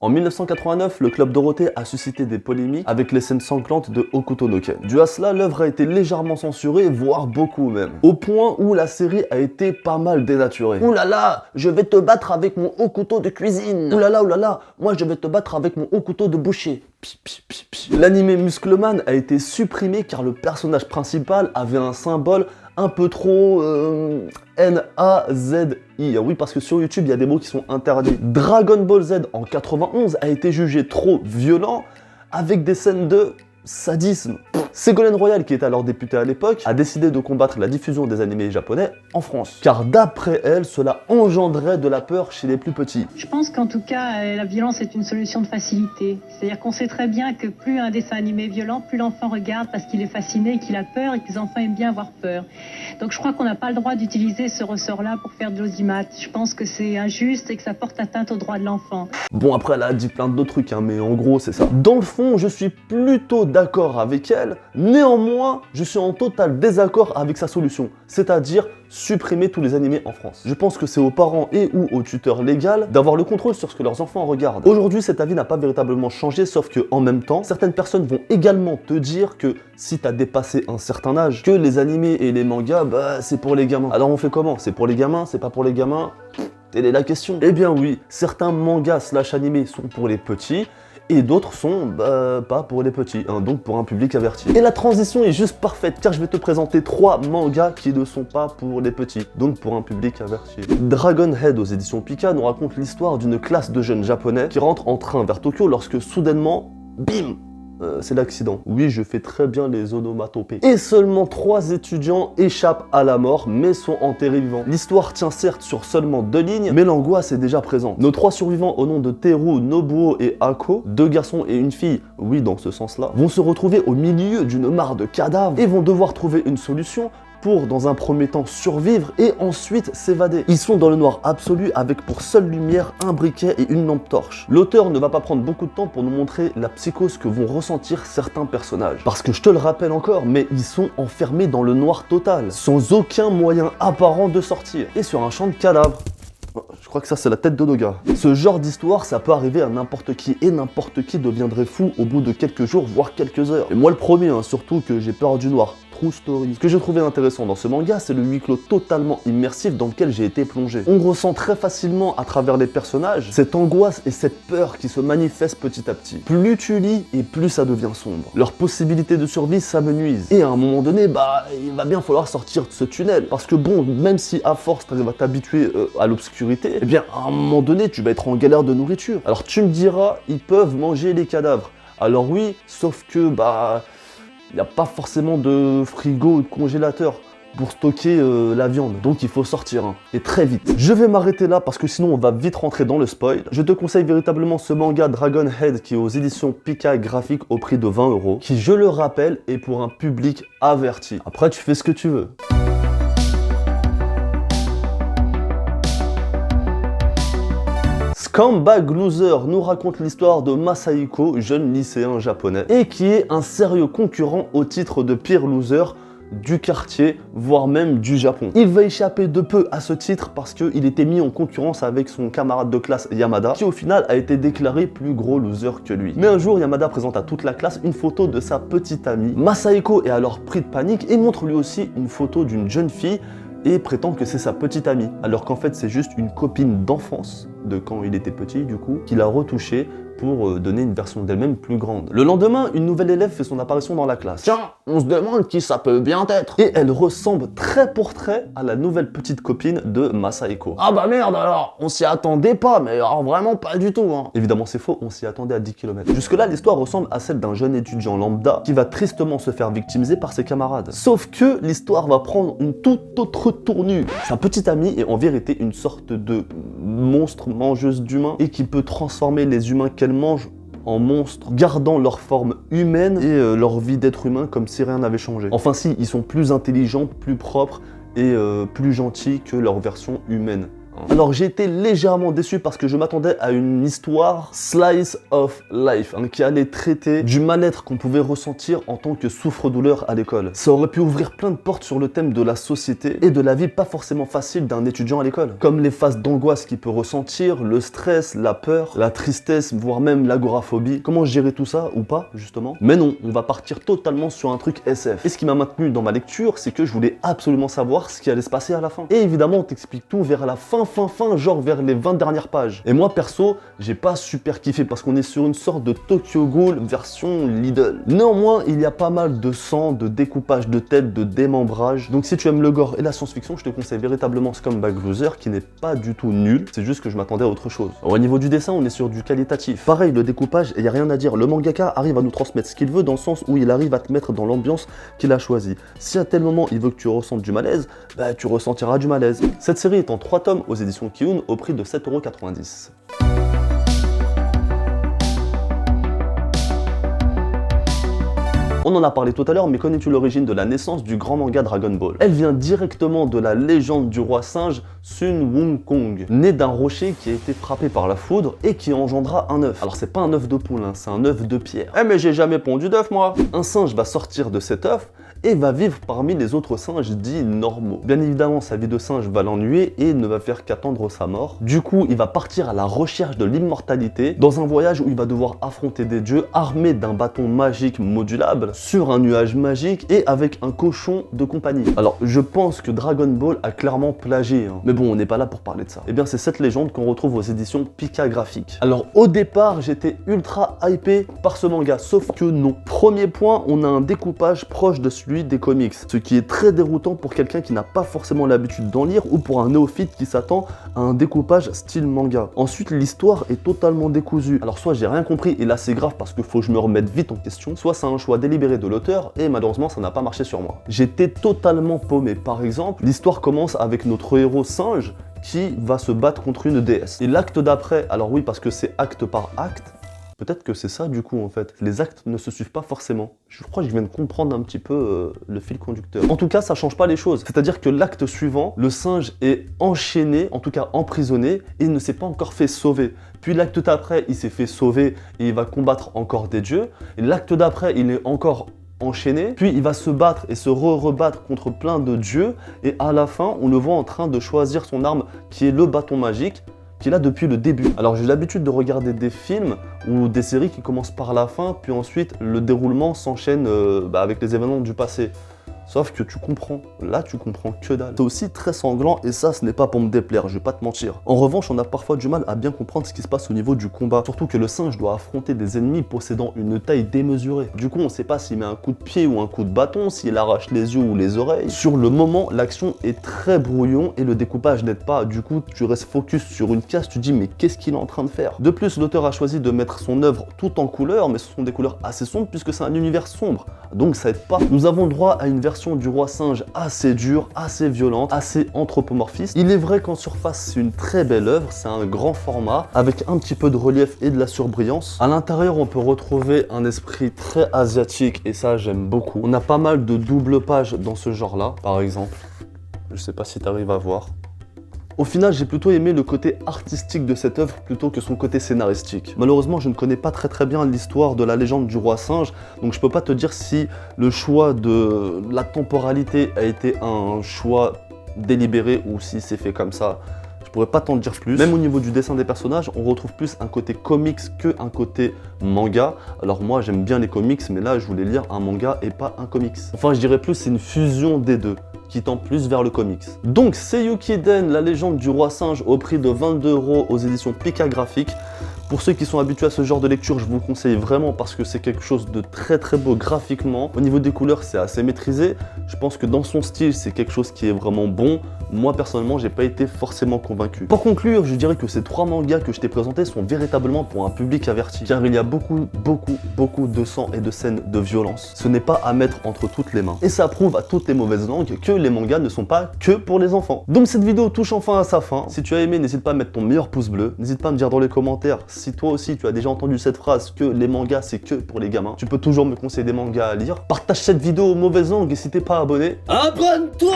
En 1989, le Club Dorothée a suscité des polémiques avec les scènes sanglantes de Hokuto no Ken. Dû à cela, l'œuvre a été légèrement censurée, voire beaucoup même. Au point où la série a été pas mal dénaturée. Ouh là là, je vais te battre avec mon haut couteau de cuisine. Ouh là là, moi je vais te battre avec mon haut couteau de boucher. L'anime Muscleman a été supprimé car le personnage principal avait un symbole un peu trop N-A-Z-I. Oui, parce que sur YouTube, il y a des mots qui sont interdits. Dragon Ball Z en 91 a été jugé trop violent avec des scènes de sadisme. Ségolène Royal, qui était alors députée à l'époque, a décidé de combattre la diffusion des animés japonais en France. Car d'après elle, cela engendrait de la peur chez les plus petits. Je pense qu'en tout cas, la violence est une solution de facilité. C'est-à-dire qu'on sait très bien que plus un dessin animé est violent, plus l'enfant regarde parce qu'il est fasciné, qu'il a peur et que les enfants aiment bien avoir peur. Donc je crois qu'on n'a pas le droit d'utiliser ce ressort-là pour faire de l'audimat. Je pense que c'est injuste et que ça porte atteinte aux droits de l'enfant. Bon, après, elle a dit plein d'autres trucs, hein, mais en gros, c'est ça. Dans le fond, je suis plutôt d'accord avec elle. Néanmoins, je suis en total désaccord avec sa solution, c'est-à-dire supprimer tous les animés en France. Je pense que c'est aux parents et ou aux tuteurs légaux d'avoir le contrôle sur ce que leurs enfants regardent. Aujourd'hui, cet avis n'a pas véritablement changé, sauf que en même temps, certaines personnes vont également te dire que si t'as dépassé un certain âge, que les animés et les mangas, bah c'est pour les gamins. Alors on fait comment? C'est pour les gamins? C'est pas pour les gamins? Telle est la question. Eh bien oui, certains mangas / animés sont pour les petits, et d'autres sont pas pour les petits, hein, donc pour un public averti. Et la transition est juste parfaite car je vais te présenter 3 mangas qui ne sont pas pour les petits, donc pour un public averti. Dragon Head aux éditions Pika nous raconte l'histoire d'une classe de jeunes japonais qui rentrent en train vers Tokyo lorsque soudainement, bim, c'est l'accident. Oui, je fais très bien les onomatopées. Et seulement 3 étudiants échappent à la mort, mais sont enterrés vivants. L'histoire tient certes sur seulement 2 lignes, mais l'angoisse est déjà présente. Nos 3 survivants au nom de Teru, Nobuo et Ako, 2 garçons et une fille, oui dans ce sens-là, vont se retrouver au milieu d'une mare de cadavres et vont devoir trouver une solution pour, dans un premier temps, survivre et ensuite s'évader. Ils sont dans le noir absolu avec pour seule lumière un briquet et une lampe torche. L'auteur ne va pas prendre beaucoup de temps pour nous montrer la psychose que vont ressentir certains personnages. Parce que je te le rappelle encore, mais ils sont enfermés dans le noir total, sans aucun moyen apparent de sortir, et sur un champ de cadavres. Je crois que ça c'est la tête de Doga. Ce genre d'histoire, ça peut arriver à n'importe qui, et n'importe qui deviendrait fou au bout de quelques jours, voire quelques heures. Et moi le premier, hein, surtout que j'ai peur du noir. True story. Ce que j'ai trouvé intéressant dans ce manga, c'est le huis clos totalement immersif dans lequel j'ai été plongé. On ressent très facilement à travers les personnages cette angoisse et cette peur qui se manifestent petit à petit. Plus tu lis et plus ça devient sombre. Leurs possibilités de survie s'amenuisent. Et à un moment donné, il va bien falloir sortir de ce tunnel. Parce que bon, même si à force tu vas t'habituer à l'obscurité, eh bien à un moment donné tu vas être en galère de nourriture. Alors tu me diras, ils peuvent manger les cadavres. Alors oui, sauf que il n'y a pas forcément de frigo ou de congélateur pour stocker la viande. Donc il faut sortir, hein, et très vite. Je vais m'arrêter là parce que sinon on va vite rentrer dans le spoil. Je te conseille véritablement ce manga Dragon Head qui est aux éditions Pika graphique au prix de 20 €, qui je le rappelle est pour un public averti. Après tu fais ce que tu veux. Scumbag Loser nous raconte l'histoire de Masahiko, jeune lycéen japonais, et qui est un sérieux concurrent au titre de pire loser du quartier, voire même du Japon. Il va échapper de peu à ce titre parce qu'il était mis en concurrence avec son camarade de classe Yamada, qui au final a été déclaré plus gros loser que lui. Mais un jour, Yamada présente à toute la classe une photo de sa petite amie. Masahiko est alors pris de panique et montre lui aussi une photo d'une jeune fille et prétend que c'est sa petite amie, alors qu'en fait c'est juste une copine d'enfance, de quand il était petit du coup, qu'il a retouchée pour donner une version d'elle-même plus grande. Le lendemain, une nouvelle élève fait son apparition dans la classe. Tiens, on se demande qui ça peut bien être. Et elle ressemble trait pour trait à la nouvelle petite copine de Masahiko. Ah bah merde alors, on s'y attendait pas, mais alors vraiment pas du tout, hein. Évidemment c'est faux, on s'y attendait à 10 km. Jusque là, l'histoire ressemble à celle d'un jeune étudiant lambda qui va tristement se faire victimiser par ses camarades. Sauf que l'histoire va prendre une toute autre tournure. Sa petite amie est en vérité une sorte de monstre mangeuse d'humains et qui peut transformer les humains qu'elle mange en monstres, gardant leur forme humaine et leur vie d'être humain comme si rien n'avait changé. Enfin si, ils sont plus intelligents, plus propres et plus gentils que leur version humaine. hein. Alors j'ai été légèrement déçu parce que je m'attendais à une histoire slice of life, hein, qui allait traiter du mal-être qu'on pouvait ressentir en tant que souffre-douleur à l'école. Ça aurait pu ouvrir plein de portes sur le thème de la société et de la vie pas forcément facile d'un étudiant à l'école. Comme les phases d'angoisse qu'il peut ressentir, le stress, la peur, la tristesse, voire même l'agoraphobie. Comment gérer tout ça ou pas, justement? Mais non, on va partir totalement sur un truc SF. Et ce qui m'a maintenu dans ma lecture, c'est que je voulais absolument savoir ce qui allait se passer à la fin. Et évidemment, on t'explique tout vers la fin, genre vers les 20 dernières pages. Et moi, perso, j'ai pas super kiffé parce qu'on est sur une sorte de Tokyo Ghoul version Lidl. Néanmoins, il y a pas mal de sang, de découpage de tête, de démembrage. Donc si tu aimes le gore et la science-fiction, je te conseille véritablement Scumbag Loser, qui n'est pas du tout nul. C'est juste que je m'attendais à autre chose. Alors, au niveau du dessin, on est sur du qualitatif. Pareil, le découpage, il y a rien à dire. Le mangaka arrive à nous transmettre ce qu'il veut dans le sens où il arrive à te mettre dans l'ambiance qu'il a choisie. Si à tel moment il veut que tu ressentes du malaise, bah tu ressentiras du malaise. Cette série est en 3 tomes aux éditions Kiun au prix de 7,90 €. On en a parlé tout à l'heure, mais connais-tu l'origine de la naissance du grand manga Dragon Ball? Elle vient directement de la légende du roi singe Sun Wukong, né d'un rocher qui a été frappé par la foudre et qui engendra un œuf. Alors c'est pas un œuf de poule, hein, c'est un œuf de pierre. Eh mais j'ai jamais pondu d'œuf moi! Un singe va sortir de cet œuf et va vivre parmi les autres singes dits normaux. Bien évidemment, sa vie de singe va l'ennuyer et ne va faire qu'attendre sa mort. Du coup, il va partir à la recherche de l'immortalité dans un voyage où il va devoir affronter des dieux armés d'un bâton magique modulable sur un nuage magique et avec un cochon de compagnie. Alors, je pense que Dragon Ball a clairement plagié, hein. Mais bon, on n'est pas là pour parler de ça. Eh bien, c'est cette légende qu'on retrouve aux éditions Pika Graphique. Alors, au départ, j'étais ultra hypé par ce manga, sauf que non. Premier point, on a un découpage proche de celui des comics, ce qui est très déroutant pour quelqu'un qui n'a pas forcément l'habitude d'en lire ou pour un néophyte qui s'attend à un découpage style manga. Ensuite, l'histoire est totalement décousue. Alors soit j'ai rien compris et là c'est grave parce qu'il faut que je me remette vite en question, soit c'est un choix délibéré de l'auteur et malheureusement ça n'a pas marché sur moi. J'étais totalement paumé. Par exemple, l'histoire commence avec notre héros singe qui va se battre contre une déesse. Et l'acte d'après, alors oui parce que c'est acte par acte, peut-être que c'est ça du coup en fait. Les actes ne se suivent pas forcément. Je crois que je viens de comprendre un petit peu le fil conducteur. En tout cas, ça change pas les choses. C'est-à-dire que l'acte suivant, le singe est enchaîné, en tout cas emprisonné, et il ne s'est pas encore fait sauver. Puis l'acte d'après, il s'est fait sauver et il va combattre encore des dieux. Et l'acte d'après, il est encore enchaîné, puis il va se battre et se rebattre contre plein de dieux. Et à la fin, on le voit en train de choisir son arme qui est le bâton magique, qu'il a depuis le début. Alors j'ai l'habitude de regarder des films ou des séries qui commencent par la fin, puis ensuite le déroulement s'enchaîne avec les événements du passé. Sauf que tu comprends, là tu comprends que dalle. C'est aussi très sanglant et ça ce n'est pas pour me déplaire, je vais pas te mentir. En revanche on a parfois du mal à bien comprendre ce qui se passe au niveau du combat. Surtout que le singe doit affronter des ennemis possédant une taille démesurée. Du coup on sait pas s'il met un coup de pied ou un coup de bâton, s'il arrache les yeux ou les oreilles. Sur le moment l'action est très brouillon et le découpage n'aide pas. Du coup tu restes focus sur une case, tu te dis mais qu'est-ce qu'il est en train de faire? De plus l'auteur a choisi de mettre son œuvre tout en couleurs, mais ce sont des couleurs assez sombres puisque c'est un univers sombre. Donc ça aide pas. Nous avons droit à une version du roi singe assez dure, assez violente, assez anthropomorphiste. Il est vrai qu'en surface c'est une très belle œuvre, c'est un grand format avec un petit peu de relief et de la surbrillance. À l'intérieur on peut retrouver un esprit très asiatique et ça j'aime beaucoup. On a pas mal de double pages dans ce genre là par exemple. Je sais pas si tu arrives à voir. Au final, j'ai plutôt aimé le côté artistique de cette œuvre plutôt que son côté scénaristique. Malheureusement, je ne connais pas très bien l'histoire de la légende du roi singe, donc je peux pas te dire si le choix de la temporalité a été un choix délibéré ou si c'est fait comme ça. Je pourrais pas t'en dire plus. Même au niveau du dessin des personnages, on retrouve plus un côté comics que un côté manga. Alors moi, j'aime bien les comics, mais là, je voulais lire un manga et pas un comics. Enfin, je dirais plus c'est une fusion des deux, qui tend plus vers le comics. Donc Seiyukiden, la légende du roi singe au prix de 22 € aux éditions Pika Graphique. Pour ceux qui sont habitués à ce genre de lecture, je vous le conseille vraiment parce que c'est quelque chose de très beau graphiquement. Au niveau des couleurs, c'est assez maîtrisé. Je pense que dans son style, c'est quelque chose qui est vraiment bon. Moi, personnellement, j'ai pas été forcément convaincu. Pour conclure, je dirais que ces 3 mangas que je t'ai présentés sont véritablement pour un public averti. Car il y a beaucoup de sang et de scènes de violence. Ce n'est pas à mettre entre toutes les mains. Et ça prouve à toutes les mauvaises langues que les mangas ne sont pas que pour les enfants. Donc cette vidéo touche enfin à sa fin. Si tu as aimé, n'hésite pas à mettre ton meilleur pouce bleu. N'hésite pas à me dire dans les commentaires si toi aussi tu as déjà entendu cette phrase que les mangas c'est que pour les gamins. Tu peux toujours me conseiller des mangas à lire. Partage cette vidéo aux mauvaises langues et si t'es pas abonné, abonne-toi!